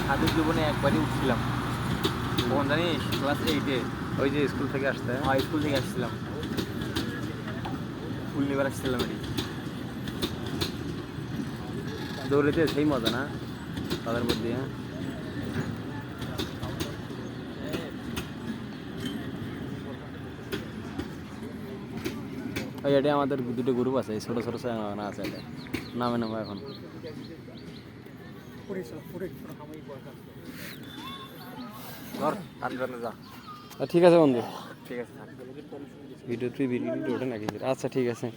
হাতের জীবনে একবারই উঠছিলাম তখন জানিস ক্লাস 8-এ ওই যে স্কুল থেকে আসতে স্কুল থেকে আসছিলাম ফুল নিবার আসছিলাম এটি দৌড়েতে সেই মজা না তাদের মধ্যে ওই এটা আমাদের দুটো গ্রুপ আছে ছোট ছোট না আছে এটা নামে নামে এখন ঠিক আছে বন্ধু ঠিক আছে ভিডিও নাকি আচ্ছা ঠিক আছে